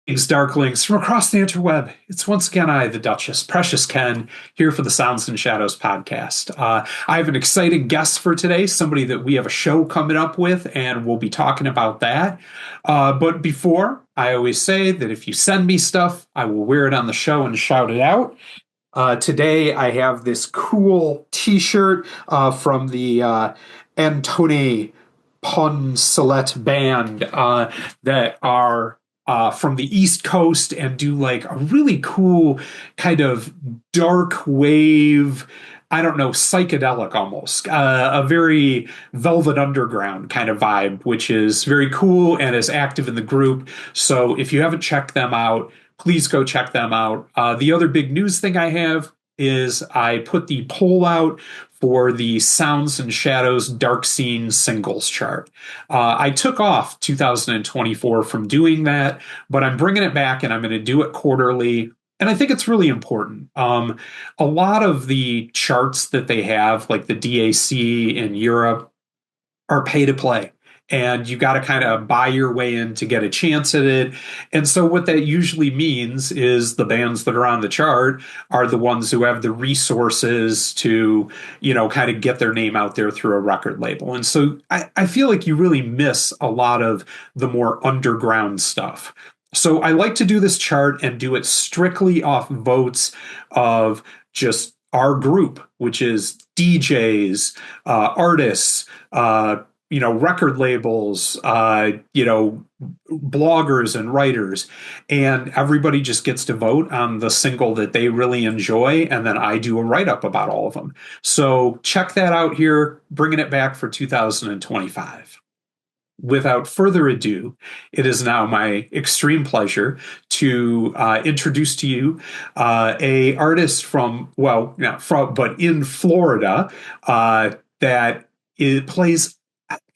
Greetings, Darklings, from across the interweb. It's once again I, the Duchess, Precious Ken, here for the Sounds and Shadows podcast. I have an exciting guest for today, somebody that we have a show coming up with, and we'll be talking about that. But before, I always say that if you send me stuff, I will wear it on the show and shout it out. Today, I have this cool T-shirt from the Antoine Poncelet Band that are from the East Coast and do like a really cool kind of dark wave. I don't know, psychedelic almost, a very Velvet Underground kind of vibe, which is very cool and is active in the group. So if you haven't checked them out, please go check them out. The other big news thing I have is I put the poll out for the Sounds and Shadows Darkscene singles chart. I took off 2024 from doing that, but I'm bringing it back and I'm going to do it quarterly. And I think it's really important. A lot of the charts that they have, like the DAC in Europe, are pay to play. And you got to kind of buy your way in to get a chance at it. And so, what that usually means is the bands that are on the chart are the ones who have the resources to, kind of get their name out there through a record label. And so, I feel like you really miss a lot of the more underground stuff. So, I like to do this chart and do it strictly off votes of just our group, which is DJs, artists, record labels, bloggers and writers, and everybody just gets to vote on the single that they really enjoy, and then I do a write-up about all of them. So check that out here, bringing it back for 2025. Without further ado, it is now my extreme pleasure to introduce to you a artist from, well, not from, but in Florida, that it plays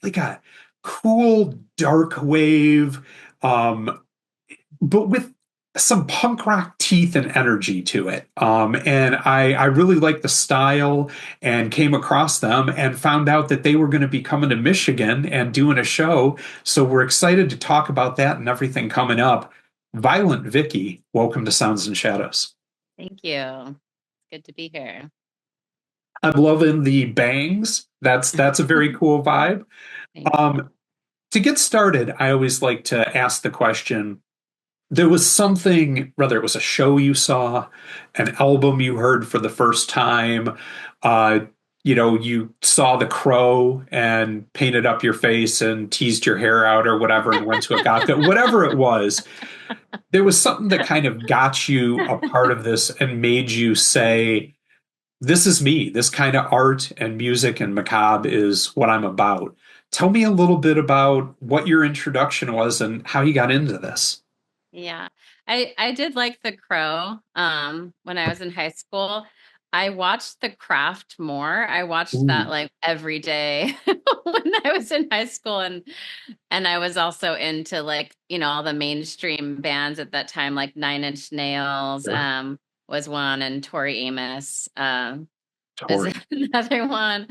like a cool dark wave, but with some punk rock teeth and energy to it. And I really like the style and came across them and found out that they were going to be coming to Michigan and doing a show. So we're excited to talk about that and everything coming up. Violent Vickie, welcome to Sounds and Shadows. Thank you. Good to be here. I'm loving the bangs. That's a very cool vibe. To get started, I always like to ask the question, there was something, whether it was a show you saw, an album you heard for the first time, you saw The Crow and painted up your face and teased your hair out or whatever and went to a goth, whatever it was, there was something that kind of got you a part of this and made you say, this is me. This kind of art and music and macabre is what I'm about. Tell me a little bit about what your introduction was and how you got into this. Yeah, I did like The Crow when I was in high school. I watched The Craft more. I watched that Ooh, like every day when I was in high school, and I was also into like, all the mainstream bands at that time, like Nine Inch Nails sure. was one, and Tori Amos is Tori. another one.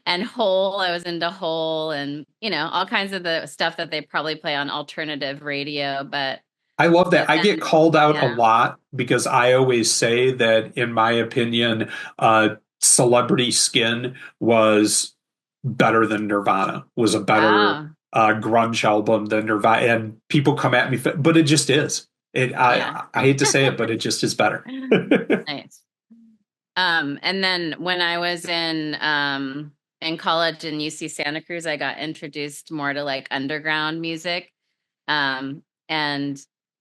And Hole, I was into Hole, and all kinds of the stuff that they probably play on alternative radio, I love that. but I get then, called out a yeah. lot because I always say that, in my opinion, Celebrity Skin was better than Nirvana, was a better Oh, grunge album than Nirvana. And people come at me, but it just is. yeah. I hate to say it, but it just is better. Nice. And then when I was in college in UC Santa Cruz, I got introduced more to like underground music. And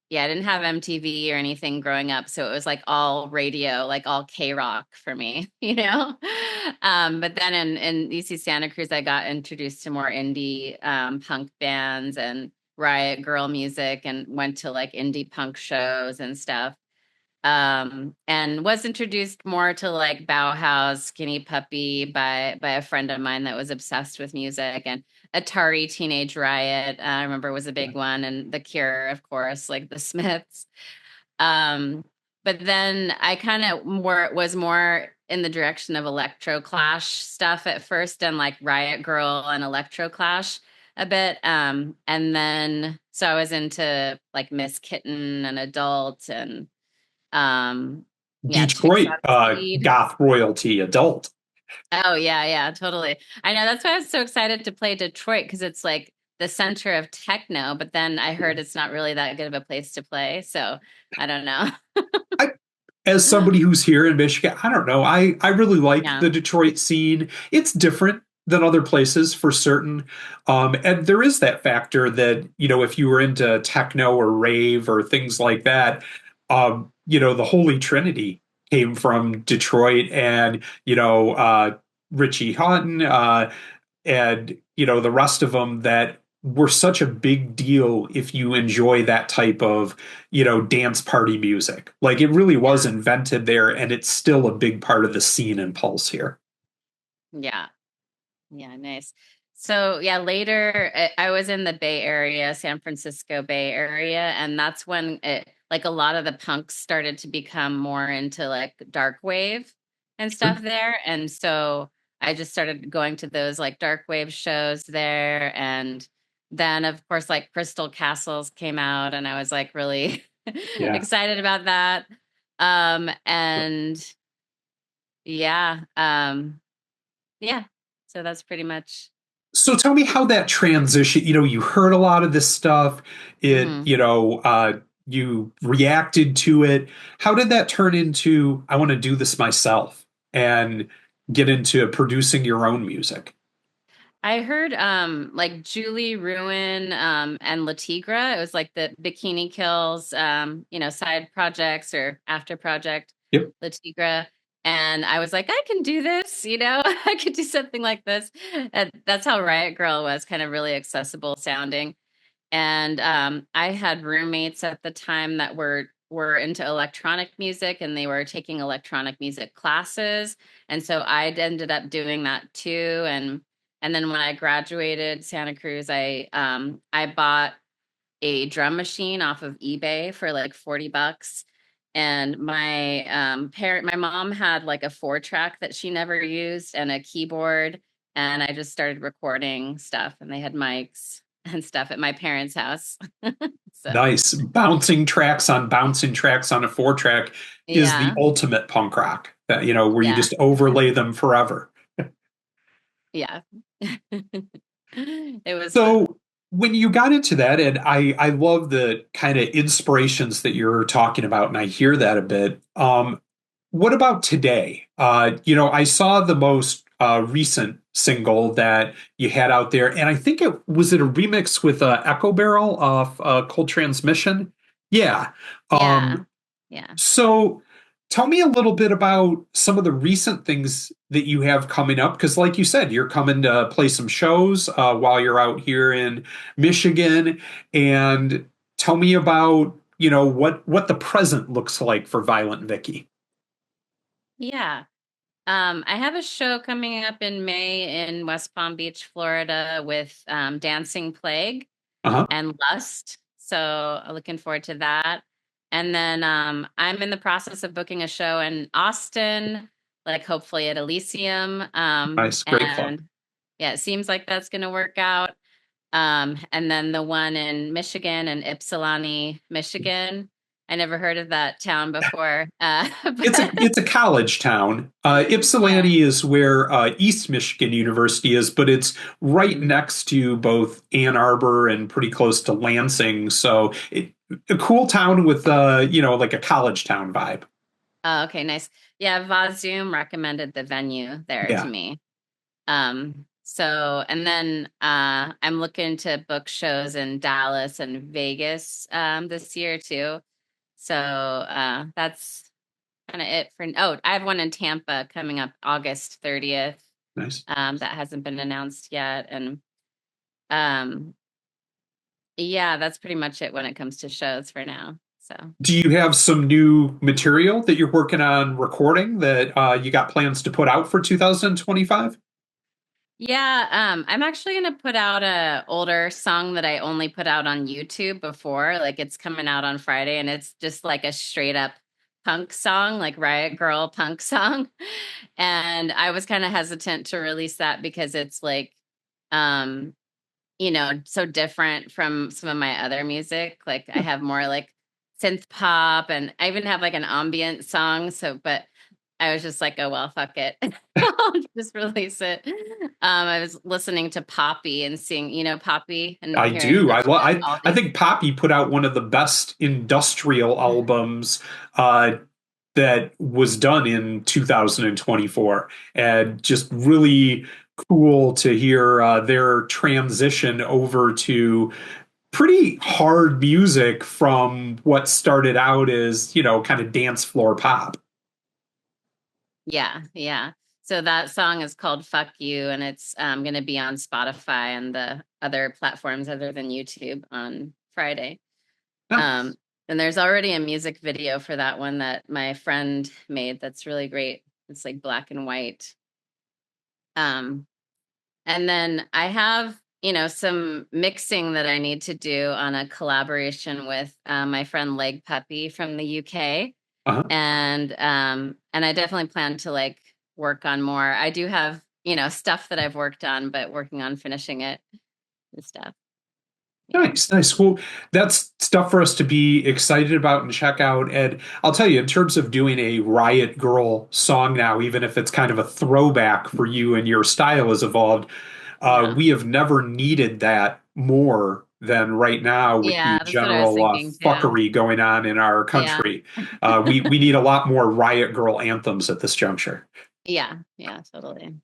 yeah, I didn't have MTV or anything growing up, so it was like all radio, like all K-rock for me, But then in UC Santa Cruz, I got introduced to more indie punk bands and Riot Girl music, and went to like indie punk shows and stuff. And was introduced more to like Bauhaus, Skinny Puppy by a friend of mine that was obsessed with music, and Atari Teenage Riot, I remember, was a big one, and The Cure, of course, like the Smiths. Um, but then I kind of was more in the direction of Electro Clash stuff at first, and like Riot Girl and Electro Clash. a bit. And then so I was into like Miss Kitten and Adult and yeah, Chicks Detroit on Speed. goth royalty adult. Oh yeah, yeah, totally. I know that's why I was so excited to play Detroit because it's like the center of techno, but then I heard it's not really that good of a place to play. So I don't know. I, as somebody who's here in Michigan, I don't know. I really like Yeah. the Detroit scene. It's different than other places for certain. And there is that factor that, if you were into techno or rave or things like that, the Holy Trinity came from Detroit and, Richie Hawtin, and the rest of them that were such a big deal if you enjoy that type of dance party music. Like it really was Yeah. invented there and it's still a big part of the scene and pulse here. Yeah. Yeah, nice. So yeah, later I was in the Bay Area, San Francisco Bay Area, and that's when it like a lot of the punks started to become more into like dark wave and Sure. stuff there. And so I just started going to those like dark wave shows there. And then of course like Crystal Castles came out and I was like really Yeah. excited about that. And yeah, yeah. So that's pretty much. So tell me how that transition, you heard a lot of this stuff, Mhm. you reacted to it. How did that turn into, I want to do this myself and get into producing your own music? I heard like Julie Ruin and Latigra. It was like the Bikini Kills side projects or after project Yep. Latigra. And I was like, I can do this, I could do something like this. And that's how Riot Girl was, kind of really accessible sounding. And I had roommates at the time that were into electronic music and they were taking electronic music classes. And so I ended up doing that too. And then when I graduated Santa Cruz, I bought a drum machine off of eBay for like $40. And my mom had like a 4-track that she never used and a keyboard. And I just started recording stuff and they had mics and stuff at my parents' house. So Nice. Bouncing tracks on a 4 track is the yeah, ultimate punk rock that, where you yeah, just overlay them forever. yeah. It was fun. So when you got into that, and I love the kind of inspirations that you're talking about, and I hear that a bit. What about today? I saw the most recent single that you had out there, and I think it a remix with Echo Barrel of Cold Transmission. Yeah. Yeah, Um, yeah. so tell me a little bit about some of the recent things that you have coming up, because like you said, you're coming to play some shows while you're out here in Michigan, and tell me about, what the present looks like for Violent Vickie. Yeah. I have a show coming up in May in West Palm Beach, Florida with Dancing Plague Uh-huh. and Lust. So looking forward to that. And then I'm in the process of booking a show in Austin, like hopefully at Elysium. Nice, great club. And yeah, it seems like that's going to work out. And then the one in Michigan and Ypsilanti, Michigan. I never heard of that town before. It's a But it's a college town. yeah. Ypsilanti is where East Michigan University is, but it's right Mhm. next to both Ann Arbor and pretty close to Lansing. So a cool town with like a college town vibe. Oh, okay, nice. Yeah, Vazoom recommended the venue there to Yeah, me. So and then I'm looking to book shows in Dallas and Vegas this year too. So that's kind of it for I have one in Tampa coming up August 30th. nice. That hasn't been announced yet. And um yeah, that's pretty much it when it comes to shows for now. So Do you have some new material that you're working on recording that you got plans to put out for 2025? yeah, I'm actually gonna put out a older song that I only put out on YouTube before. Like it's coming out on Friday and it's just like a straight up punk song, like Riot Girl punk song. And I was kind of hesitant to release that because it's like um so different from some of my other music. Like I have more like synth pop, and I even have like an ambient song. So, but I was just like, oh, well, fuck it. I'll just release it. I was listening to Poppy and seeing, Poppy and I hearing do. all I these. think Poppy put out one of the best industrial albums uh, that was done in 2024, and just really cool to hear their transition over to pretty hard music from what started out as, kind of dance floor pop. Yeah, yeah. So that song is called Fuck You, and it's going to be on Spotify and the other platforms other than YouTube on Friday. Nice. Um, and there's already a music video for that one that my friend made that's really great. It's like black and white. Um, and then I have, some mixing that I need to do on a collaboration with my friend Leg Puppy from the UK. Uh-huh. And I definitely plan to like work on more. I do have, stuff that I've worked on, but working on finishing it and stuff. Yeah. Nice, nice. Well, that's stuff for us to be excited about and check out. And I'll tell you, in terms of doing a Riot Girl song now, even if it's kind of a throwback for you and your style has evolved, Yeah. we have never needed that more than right now with the Yeah, that's what I was general thinking too. fuckery going on in our Yeah. country. We need a lot more Riot Girl anthems at this juncture. Yeah. Yeah, totally.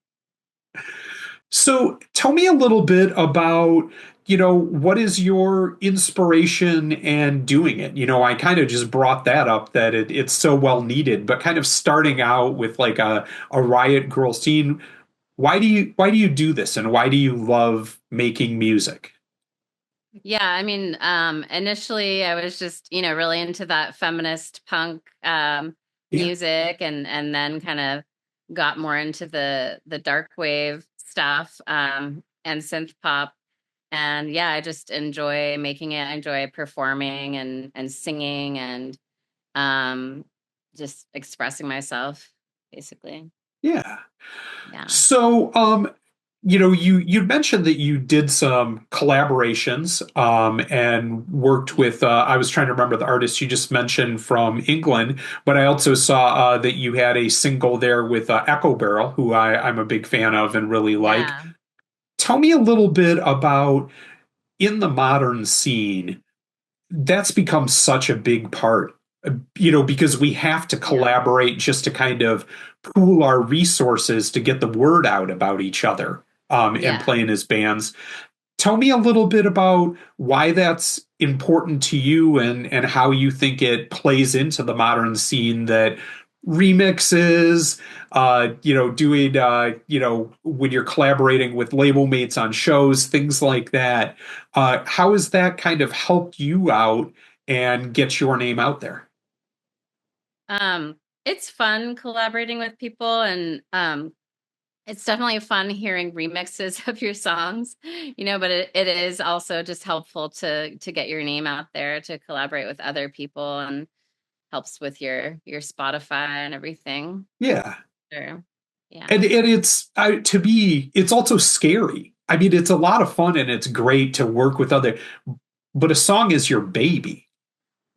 So tell me a little bit about, what is your inspiration and doing it? I kind of just brought that up that it's so well needed, but kind of starting out with like a Riot Girl scene. Why do you do this and why do you love making music? Yeah, I mean, initially I was just, really into that feminist punk Yeah. music, and then kind of got more into the dark wave stuff, and synth pop. And yeah, I just enjoy making it. I enjoy performing and singing and um just expressing myself, basically. Yeah. Yeah. So, you mentioned that you did some collaborations, and worked with. I was trying to remember the artist you just mentioned from England, but I also saw that you had a single there with Echo Barrel, who I'm a big fan of and really like. Yeah. Tell me a little bit about in the modern scene that's become such a big part, because we have to Yeah. collaborate just to kind of pool our resources to get the word out about each other, and Yeah. playing as bands. Tell me a little bit about why that's important to you and how you think it plays into the modern scene that remixes, doing, when you're collaborating with label mates on shows, things like that. How has that kind of helped you out and get your name out there? Um, it's fun collaborating with people, and it's definitely fun hearing remixes of your songs, but it is also just helpful to get your name out there, to collaborate with other people, and helps with your Spotify and everything. Yeah. Sure. Yeah. And it's also scary. I mean, it's a lot of fun and it's great to work with other, but a song is your baby,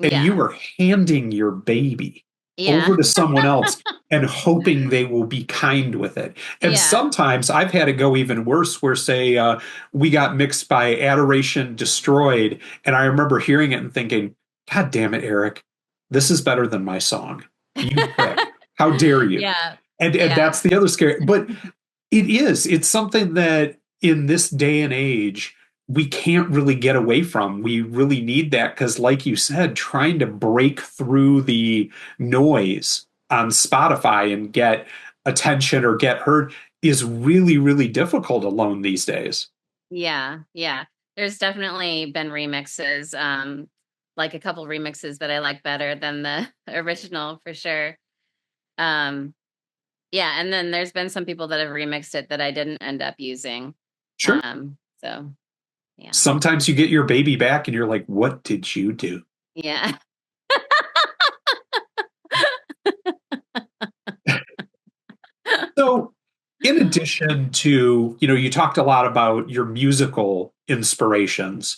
and you Yeah. are handing your baby over Yeah. to someone else and hoping they will be kind with it. And Yeah. sometimes I've had to go even worse, where say we got mixed by Adoration Destroyed, and I remember hearing it and thinking, God damn it, Eric, this is better than my song. You prick. How dare you? Yeah. And Yeah. that's the other scary. But it's something that in this day and age we can't really get away from. We really need that because, like you said, trying to break through the noise on Spotify and get attention or get heard is really, really difficult alone these days. Yeah. Yeah. There's definitely been remixes, like a couple remixes that I like better than the original for sure. Um, yeah, and then there's been some people that have remixed it that I didn't end up using. Sure. So yeah. Sometimes you get your baby back and you're like, what did you do? Yeah. So In addition to, you talked a lot about your musical inspirations.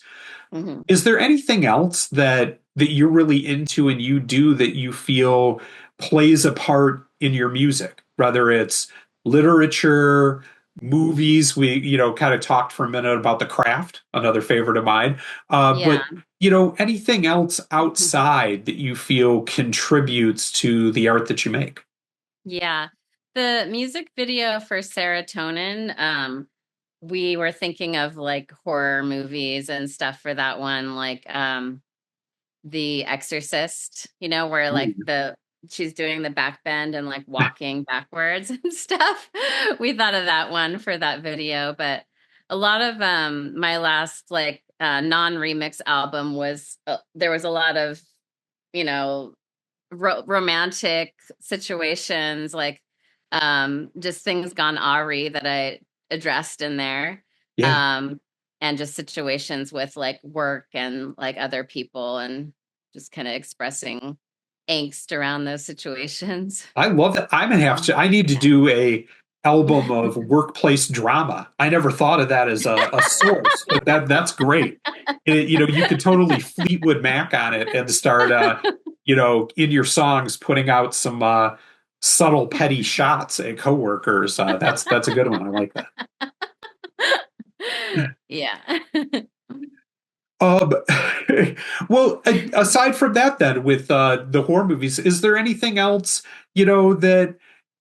Mhm. Is there anything else that you're really into and you do that you feel plays a part in your music? Whether it's literature, movies, we, kind of talked for a minute about The Craft, another favorite of mine. Yeah. But anything else outside that you feel contributes to the art that you make? Yeah. The music video for Serotonin, we were thinking of like horror movies and stuff for that one, like The Exorcist, where like the she's doing the back bend and like walking backwards and stuff. We thought of that one for that video, but a lot of my last like non-remix album was there was a lot of, you know, romantic situations, like just things gone awry that I addressed in there. Yeah. Um and just situations with like work and like other people, and just kind of expressing angst around those situations. I love that. I need to do a album of workplace drama. I never thought of that as a source, but that's great. You could totally Fleetwood Mac on it and start, in your songs, putting out some subtle, petty shots at coworkers. That's a good one. I like that. Yeah. Um, well, aside from that, then with the horror movies, is there anything else, that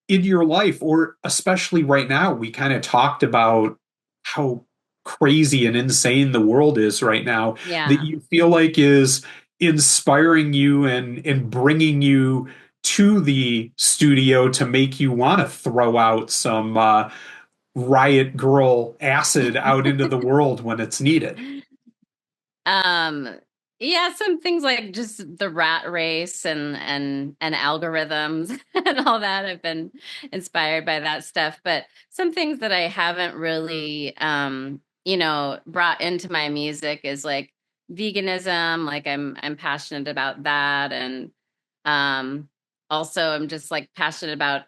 in your life, or especially right now, we kind of talked about how crazy and insane the world is right now, that Yeah. you feel like is inspiring you and bringing you to the studio to make you want to throw out some Riot Girl acid out into the world when it's needed? Um, yeah, some things like just the rat race and algorithms and all that. I've been inspired by that stuff, but some things that I haven't really brought into my music is like veganism. Like I'm passionate about that, and um also I'm just like passionate about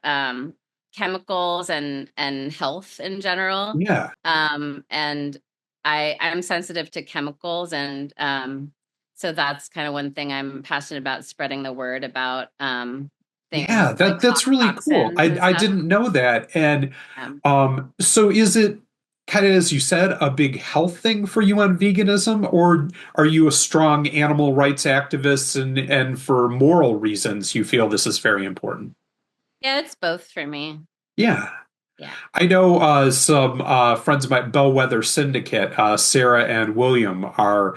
chemicals and health in general. Yeah. And I'm sensitive to chemicals, and so that's kind of one thing I'm passionate about, spreading the word about Yeah, things like that's really cool. toxins I and I stuff. didn't know that. And Um, so is it kind of, as you said, a big health thing for you on veganism, or are you a strong animal rights activist and for moral reasons you feel this is very important? yeah, it's both for me. Yeah. Yeah. I know some friends of my Bellwether Syndicate, Sarah and William, are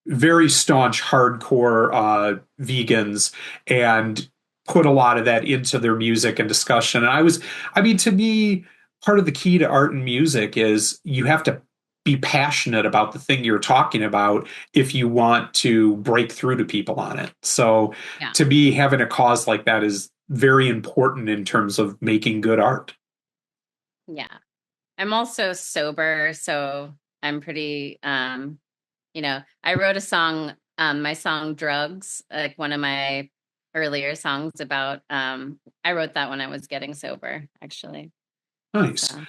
very staunch, hardcore vegans and put a lot of that into their music and discussion. And I mean, to me, part of the key to art and music is you have to be passionate about the thing you're talking about if you want to break through to people on it. So Yeah. to me, having a cause like that is very important in terms of making good art. Yeah. I'm also sober, so I'm pretty I wrote a song, my song Drugs, like one of my earlier songs about I wrote that when I was getting sober, actually. Nice. So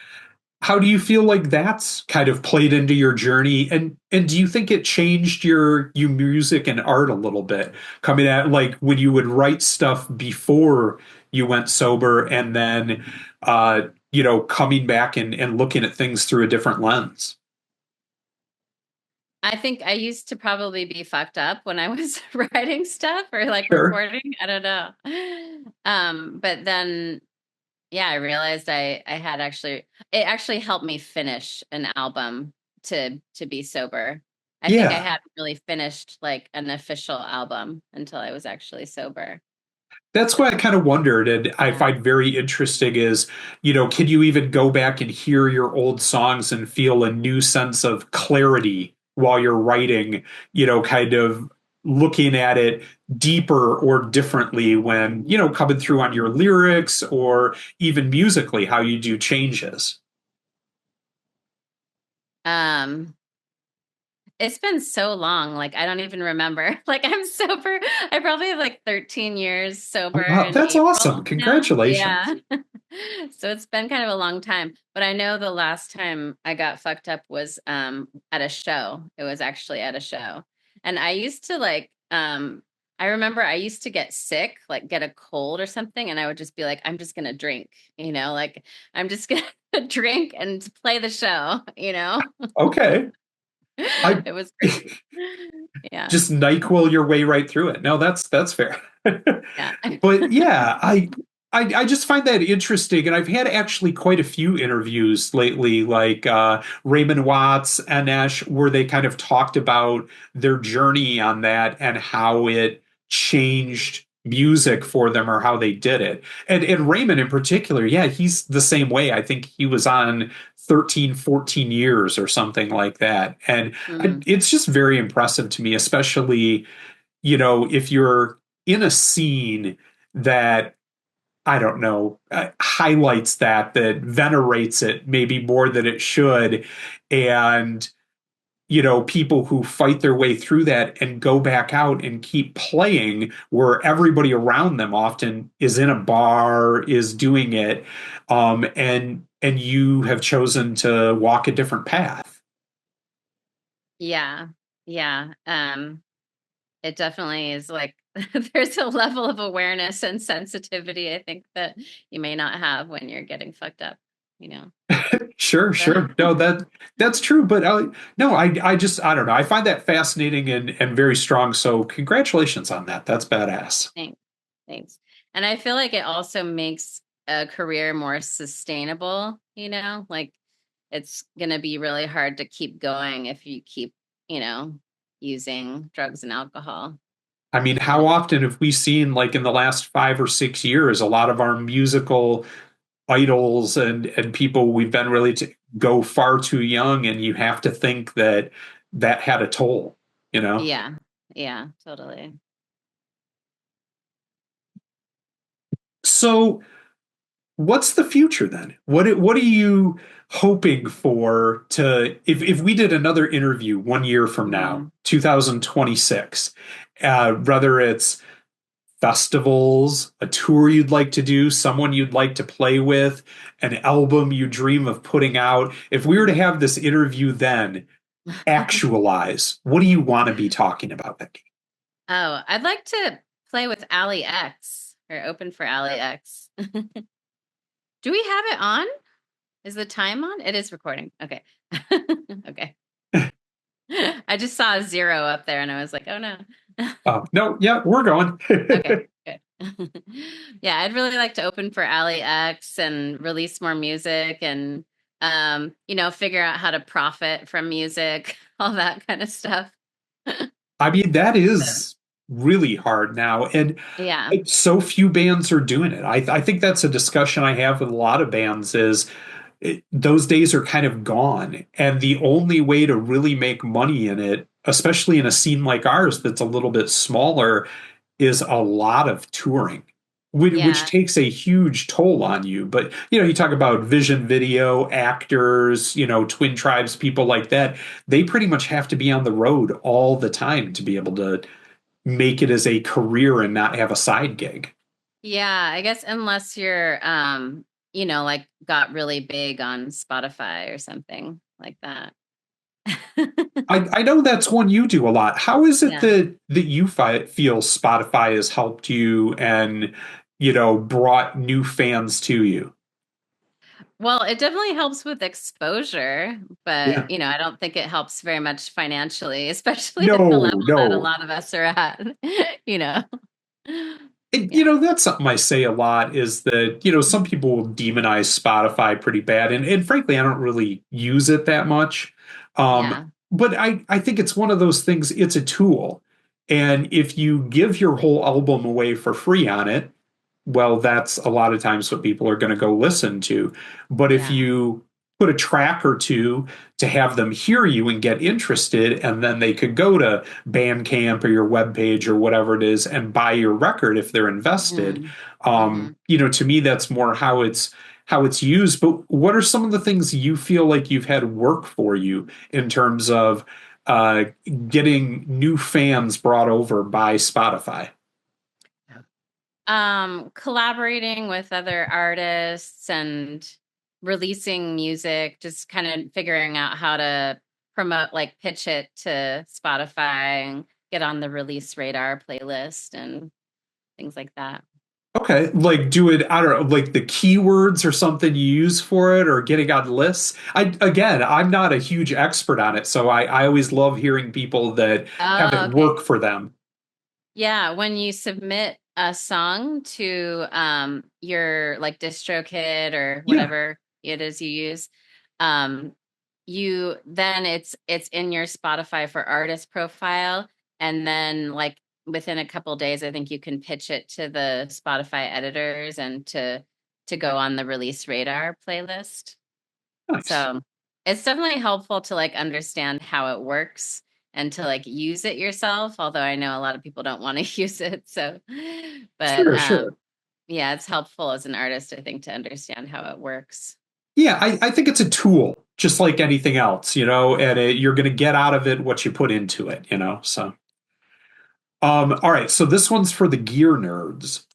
How do you feel like that's kind of played into your journey, and do you think it changed your music and art a little bit, coming at like when you would write stuff before you went sober, and then coming back and looking at things through a different lens? I think I used to probably be fucked up when I was writing stuff or like Sure. recording. I don't know. But then yeah, I realized I had actually it actually helped me finish an album to be sober. I think I Yeah. hadn't really finished like an official album until I was actually sober. That's So what I kind of wondered, and I yeah. find very interesting is, can you even go back and hear your old songs and feel a new sense of clarity while you're writing, kind of looking at it deeper or differently when, coming through on your lyrics or even musically, how you do changes. Um it's been so long, like I don't even remember. Like I'm sober. I probably have like 13 years Oh, sober wow, in that's awesome. April now. Yeah. Congratulations. So it's been kind of a long time, but I know the last time I got fucked up was at a show. It was actually at a show. And I used to I remember I used to get sick, like get a cold or something, and I would just be like, I'm just gonna drink, like I'm just gonna drink and play the show. Okay. I It was crazy. Yeah. just NyQuil your way right through it. No, that's fair. Yeah. But yeah, I just find that interesting, and I've had actually quite a few interviews lately, like Raymond Watts and Ash, where they kind of talked about their journey on that and how it changed music for them or how they did it. And Raymond in particular, yeah, he's the same way. I think he was on 13, 14 years or something like that. And Mm. it's just very impressive to me, especially, if you're in a scene that I don't know, highlights that venerates it maybe more than it should. And, people who fight their way through that and go back out and keep playing where everybody around them often is in a bar, is doing it. And you have chosen to walk a different path. Yeah. Yeah. It definitely is like there's a level of awareness and sensitivity I think that you may not have when you're getting fucked up. Sure, So, sure. No, that's true. But no, I don't know. I find that fascinating and very strong. So congratulations on that. That's badass. thanks. Thanks. And I feel like it also makes a career more sustainable. Like it's going to be really hard to keep going if you keep, you know, using drugs and alcohol. I mean, how often have we seen, like in the last 5 or 6 years, a lot of our musical idols and people we've been really to go far too young, and you have to think that that had a toll, you know? Yeah. Yeah, totally. So what's the future then? What are you hoping for to if we did another interview 1 year from now, Mm. 2026, whether it's festivals, a tour you'd like to do, someone you'd like to play with, an album you dream of putting out. If we were to have this interview then actualize, what do you want to be talking about, Vickie? Oh, I'd like to play with Ali X or open for Ali X. Do we have it on? Is the time on? It is recording. Okay. Okay. I just saw a 0 up there and I was like, oh no. Oh, no, yeah, we're going. Okay, good. Yeah, I'd really like to open for Ali X and release more music and figure out how to profit from music, all that kind of stuff. I mean, that So, is really hard now, and yeah. so few bands are doing it. I think that's a discussion I have with a lot of bands is those days are kind of gone. And the only way to really make money in it, especially in a scene like ours that's a little bit smaller, is a lot of touring, which Yeah. takes a huge toll on you. But, you talk about Vision Video, actors, Twin Tribes, people like that. They pretty much have to be on the road all the time to be able to make it as a career and not have a side gig. Yeah, I guess unless you're like got really big on Spotify or something like that. I know that's one you do a lot. How is it Yeah. that you feel Spotify has helped you and brought new fans to you? Well, it definitely helps with exposure, but Yeah. I don't think it helps very much financially, especially at the No, level that a no. lot of us are at, you know. And, Yeah. that's something I say a lot is that, some people will demonize Spotify pretty bad. And frankly, I don't really use it that much. Um, Yeah. but I think it's one of those things, it's a tool. And if you give your whole album away for free on it, well, that's a lot of times what people are going to go listen to. But if Yeah. you put a track or two to have them hear you and get interested, and then they could go to Bandcamp or your webpage or whatever it is and buy your record if they're invested. Hmm. Hmm. To me, that's more how it's used. But what are some of the things you feel like you've had work for you in terms of uh, getting new fans brought over by Spotify? Collaborating with other artists and releasing music, just kind of figuring out how to promote, like pitch it to Spotify and get on the release radar playlist and things like that. Okay, like do it, I don't know, like the keywords or something you use for it or getting on lists. I'm not a huge expert on it, so I always love hearing people that have Oh, it okay. work for them. Yeah, when you submit a song to your like DistroKid or Yeah, whatever it is you use, um you then it's in your Spotify for artist profile, and then like within a couple days I think you can pitch it to the Spotify editors and to go on the release radar playlist. nice. So it's definitely helpful to like understand how it works and to like use it yourself, although I know a lot of people don't want to use it. So, but Sure, sure. yeah, it's helpful as an artist, I think, to understand how it works. Yeah, I think it's a tool, just like anything else, and you're going to get out of it what you put into it. So, all right. So this one's for the gear nerds.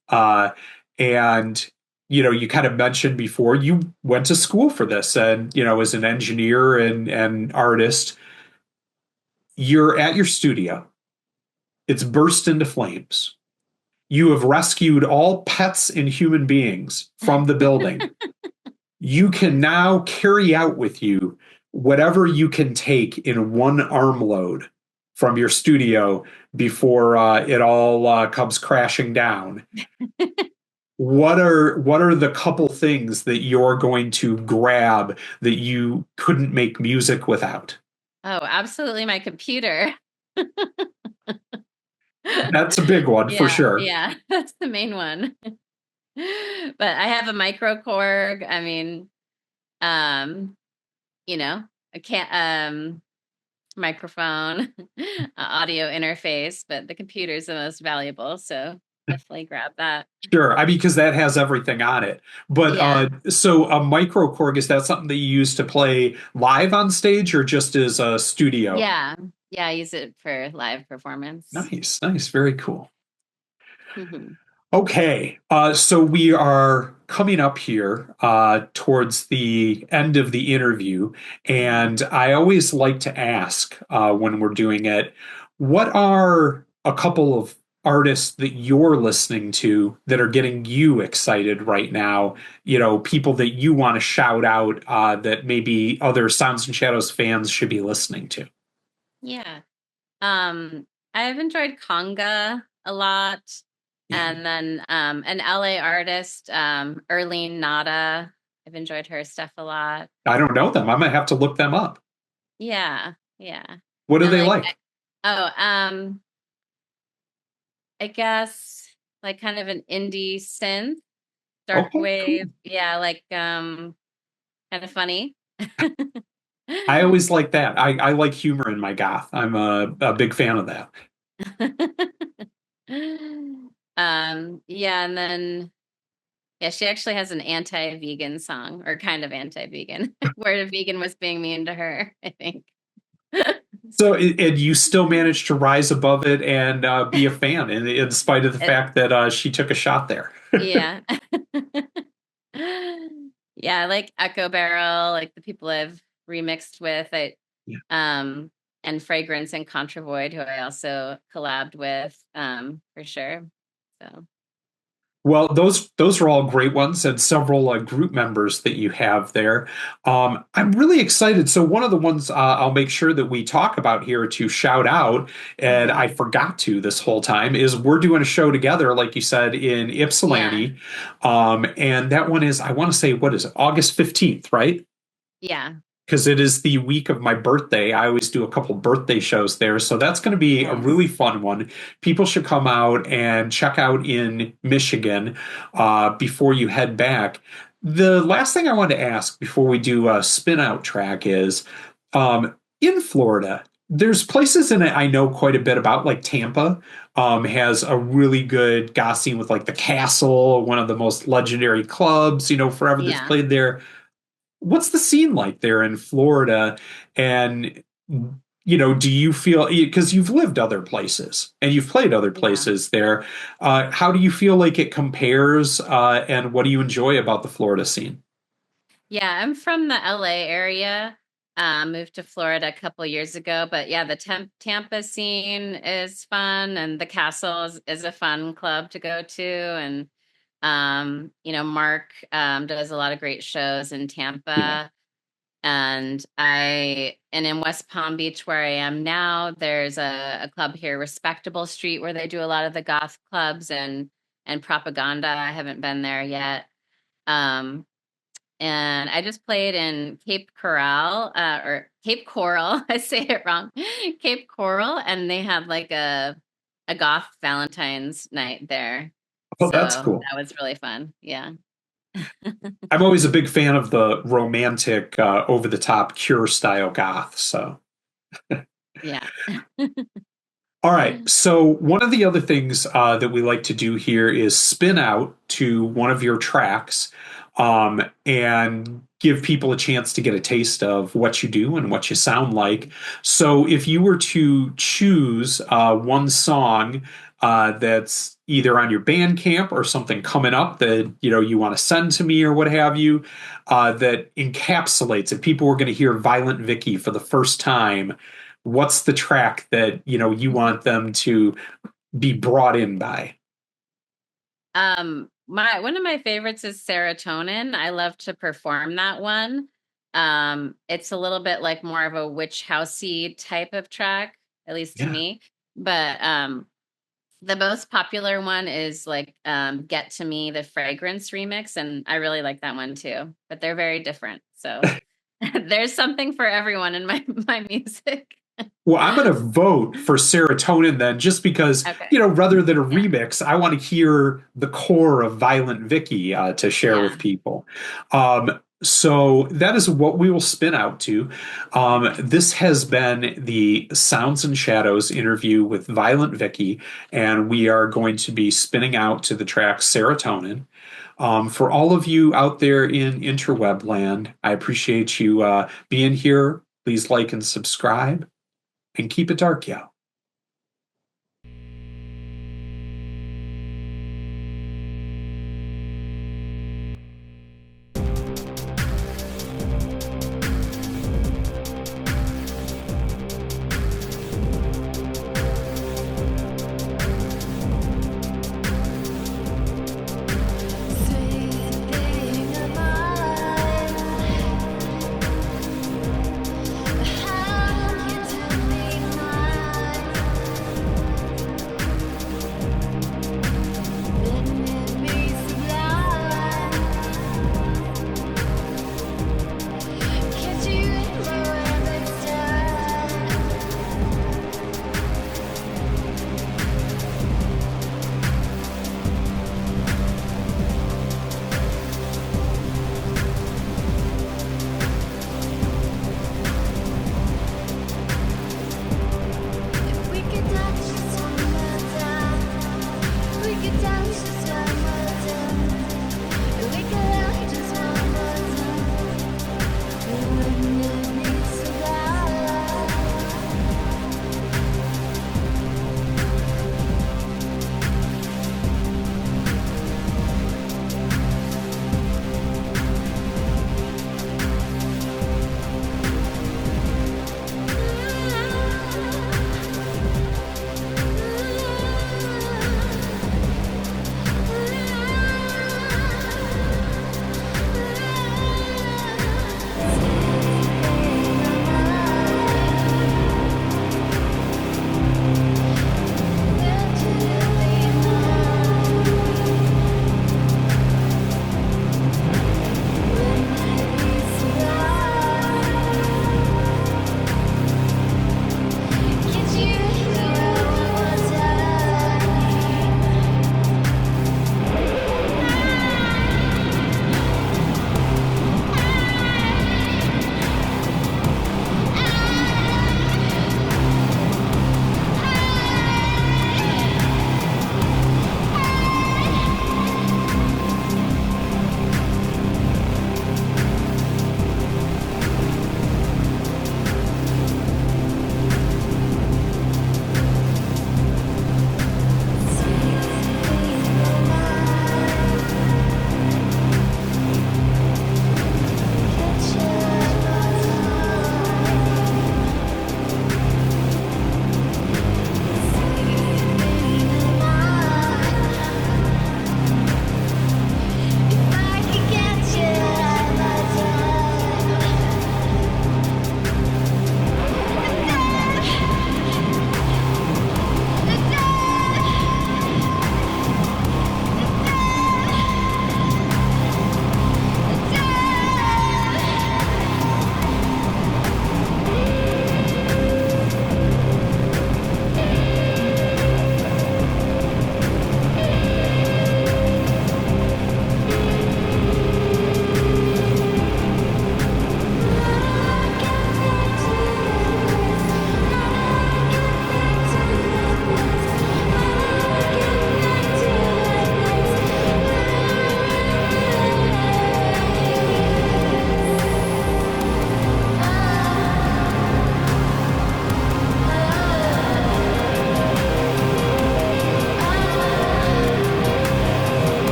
And, you kind of mentioned before you went to school for this and, as an engineer and artist, you're at your studio. It's burst into flames. You have rescued all pets and human beings from the building. You can now carry out with you whatever you can take in one armload from your studio before it all comes crashing down. What are the couple things that you're going to grab that you couldn't make music without? Oh, absolutely, my computer. That's a big one for Yeah, sure. yeah, that's the main one. But I have a microKORG. I mean, um, I can't microphone, audio interface, but the computer is the most valuable, so definitely grab that. Sure. I mean, because that has everything on it. But Yeah. so a microKORG, is that something that you use to play live on stage or just as a studio? Yeah. Yeah, I use it for live performance. Nice, nice, very cool. Mhm. Okay, so we are coming up here towards the end of the interview, Mhm. and I always like to ask when we're doing it, what are a couple of artists that you're listening to that are getting you excited right now? People that you want to shout out that maybe other Sounds and Shadows fans should be listening to. Yeah. Um, I've enjoyed Conga a lot. Yeah, And then an LA artist, Erlene Nada. I've enjoyed her stuff a lot. I don't know them. I might have to look them up. Yeah, yeah. What are And they like like? oh, I guess like kind of an indie synth, Okay, Darkwave. cool. Yeah, like kind of funny. I always like that. I like humor in my goth. I'm a big fan of that. Yeah, and then yeah, she actually has an anti-vegan song, or kind of anti-vegan, where the vegan was being mean to her, I think. So, and you still managed to rise above it and be a fan, in spite of the It, fact that she took a shot there. yeah. Yeah, I like Echo Barrel, like the people I've remixed with. Yeah. Um and Fragrance and Contravoid, who I also collabed with, for sure. So Well, those are all great ones, and several group members that you have there. I'm really excited. So one of the ones I'll make sure that we talk about here to shout out, and I mhm. forgot to this whole time, is we're doing a show together, like you said, in Yeah. Ypsilanti, and that one is I want to say what is it, August 15th, right? Yeah. Because it is the week of my birthday. I always do a couple birthday shows there. So that's going to be a really Nice. fun one. People should come out and check out in Michigan before you head back. The last thing I wanted to ask before we do a spin out track is in Florida, there's places in it I know quite a bit about, like Tampa. Has a really good goth scene with like the Castle, one of the most legendary clubs, forever that's Yeah. played there. What's the scene like there in Florida? And do you feel, because you've lived other places and you've played other Yeah. places there, how do you feel like it compares, and what do you enjoy about the Florida scene? Yeah, I'm from the LA area. Moved to Florida a couple years ago, but yeah, the Tampa scene is fun, and the Castle is a fun club to go to. And Mark does a lot of great shows in Yeah. Tampa. And in West Palm Beach, where I am now, there's a club here, Respectable Street, where they do a lot of the goth clubs and propaganda. I haven't been there yet. Um, and I just played in Cape Coral, or Cape Coral. I say it wrong. Cape Coral, and they had like a goth Valentine's night there. Oh, So that's cool. that was really fun. Yeah. I'm always a big fan of the romantic, over the top Cure style goth. So, Yeah. all right. So, one of the other things that we like to do here is spin out to one of your tracks, and give people a chance to get a taste of what you do and what you sound like. So, if you were to choose one song that's either on your Bandcamp or something coming up that you want to send to me or what have you, that encapsulates it, people are going to hear Violent Vickie for the first time. What's the track that you want them to be brought in by? My one of my favorites is Serotonin. I love to perform that one. It's a little bit like more of a witch housey type of track, at least to Yeah. me. But the most popular one is like Get to Me, the Fragrance remix, and I really like that one too. But they're very different. So there's something for everyone in my music. Well, I'm going to vote for Serotonin then, just because, Okay. rather than a Yeah. remix, I want to hear the core of Violent Vickie to share Yeah. with people. So that is what we will spin out to. This has been the Sounds and Shadows interview with Violent Vickie, and we are going to be spinning out to the track Serotonin. For all of you out there in interweb land, I appreciate you being here. Please like and subscribe and keep it dark, y'all.